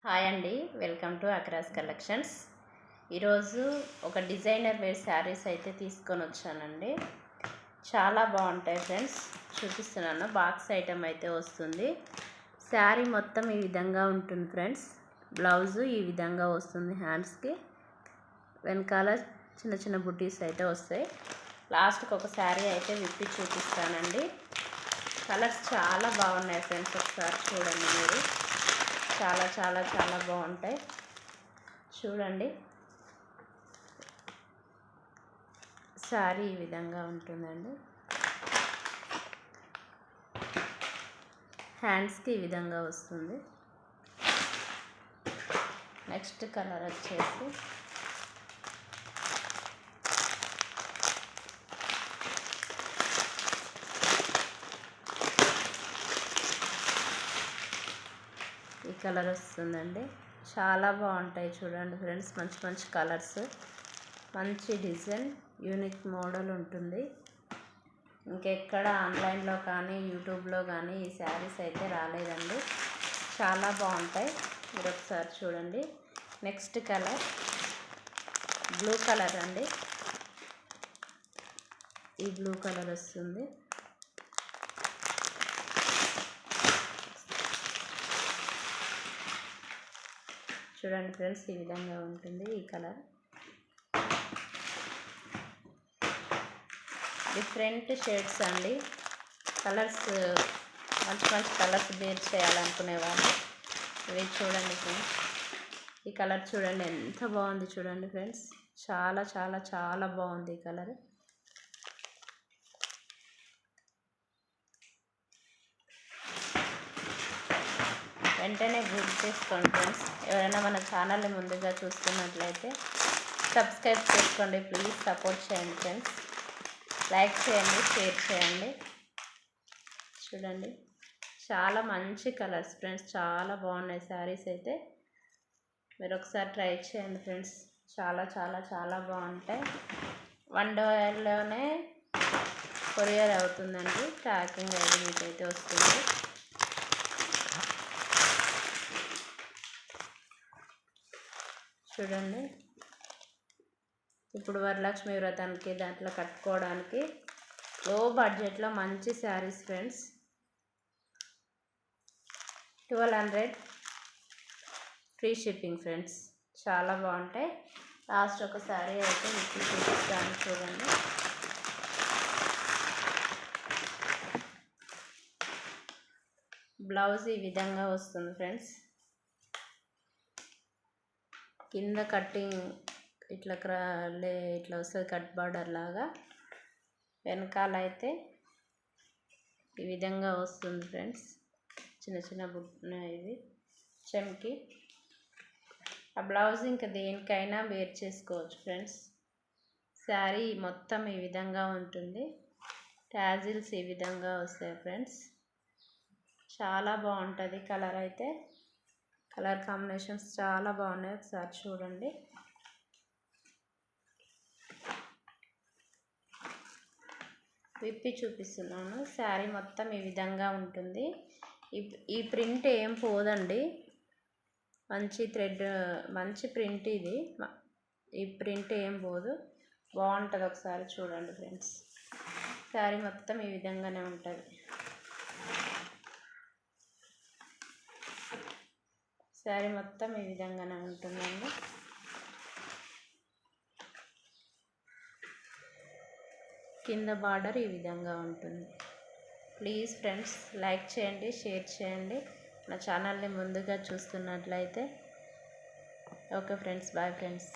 Hi అండి, welcome to across collections. ఈరోజు ఒక డిజైనర్ వేర్ శారీస్ అయితే తీసుకొని వచ్చానండి. చాలా బాగుంటాయి ఫ్రెండ్స్. చూపిస్తున్నాను. బాక్స్ ఐటమ్ అయితే వస్తుంది. శారీ మొత్తం ఈ విధంగా ఉంటుంది ఫ్రెండ్స్. బ్లౌజు ఈ విధంగా వస్తుంది. హ్యాండ్స్కి వెనకాల చిన్న చిన్న బుటీస్ అయితే వస్తాయి. లాస్ట్కి ఒక శారీ అయితే విప్పి చూపిస్తానండి. కలర్స్ చాలా బాగున్నాయి ఫ్రెండ్స్. ఒకసారి చూడండి మీరు. చాలా చాలా చాలా బాగుంటాయి. చూడండి, శారీ ఈ విధంగా ఉంటుందండి. హ్యాండ్స్కి ఈ విధంగా వస్తుంది. నెక్స్ట్ కలర్ వచ్చేసి ఈ కలర్ వస్తుందండి. చాలా బాగుంటాయి. చూడండి ఫ్రెండ్స్, మంచి మంచి కలర్స్, మంచి డిజైన్, యూనిక్ మోడల్ ఉంటుంది. ఇంకెక్కడ ఆన్లైన్లో కానీ యూట్యూబ్లో కానీ ఈ శారీస్ అయితే రాలేదండి. చాలా బాగుంటాయి. మీరు ఒకసారి చూడండి. నెక్స్ట్ కలర్ బ్లూ కలర్ అండి. ఈ బ్లూ కలర్ వస్తుంది. చూడండి ఫ్రెండ్స్, ఈ విధంగా ఉంటుంది ఈ కలర్. డిఫరెంట్ షేడ్స్ అండి. కలర్స్ మంచి మంచి కలర్స్ బేర్ చేయాలనుకునే వాళ్ళు ఇవి చూడండి ఫ్రెండ్స్. ఈ కలర్ చూడండి ఎంత బాగుంది. చూడండి ఫ్రెండ్స్, చాలా చాలా చాలా బాగుంది ఈ కలర్. వెంటనే బుక్ చేసుకోండి ఫ్రెండ్స్. ఎవరైనా మన ఛానల్ని ముందుగా చూస్తున్నట్లయితే సబ్స్క్రైబ్ చేసుకోండి. ప్లీజ్ సపోర్ట్ చేయండి ఫ్రెండ్స్. లైక్ చేయండి, షేర్ చేయండి. చూడండి, చాలా మంచి కలర్స్ ఫ్రెండ్స్. చాలా బాగున్నాయి శారీస్ అయితే. మీరు ఒకసారి ట్రై చేయండి ఫ్రెండ్స్. చాలా చాలా చాలా బాగుంటాయి. 1 డేలోనే కొరియర్ అవుతుందండి. ట్రాకింగ్ ఐడి మీకు అయితే వస్తుంది. చూడండి, ఇప్పుడు వరలక్ష్మి వ్రతానికి దాంట్లో కట్టుకోవడానికి లో బడ్జెట్లో మంచి saris friends. 1200 free shipping friends. చాలా బాగుంటాయి. లాస్ట్ ఒక శారీ అయితే విప్పి చూపిస్తాను. చూడండి, బ్లౌజ్ ఈ విధంగా వస్తుంది ఫ్రెండ్స్. కింద కట్టింగ్ ఇట్లా ఇట్లా వస్తుంది, కట్ బార్డర్ లాగా. వెనకాల అయితే ఈ విధంగా వస్తుంది ఫ్రెండ్స్. చిన్న చిన్న ఇవి చెమ్కి. ఆ బ్లౌజ్ ఇంకా దేనికైనా వేర్ చేసుకోవచ్చు ఫ్రెండ్స్. శారీ మొత్తం ఈ విధంగా ఉంటుంది. టాజిల్స్ ఈ విధంగా వస్తాయి ఫ్రెండ్స్. చాలా బాగుంటుంది కలర్ అయితే. కలర్ కాంబినేషన్స్ చాలా బాగున్నాయి. ఒకసారి చూడండి. విప్పి చూపిస్తున్నాను. శారీ మొత్తం ఈ విధంగా ఉంటుంది. ఈ ప్రింట్ ఏం పోదండి. మంచి థ్రెడ్, మంచి ప్రింట్ ఇది. ఈ ప్రింట్ ఏం పోదు, బాగుంటుంది. ఒకసారి చూడండి ఫ్రెండ్స్. శారీ మొత్తం ఈ విధంగానే ఉంటుంది. శారీ మొత్తం ఈ విధంగానే ఉంటుందండి. కింద బార్డర్ ఈ విధంగా ఉంటుంది. ప్లీజ్ ఫ్రెండ్స్, లైక్ చేయండి, షేర్ చేయండి. నా ఛానల్ని ముందుగా చూస్తున్నట్లయితే. Okay friends, bye friends.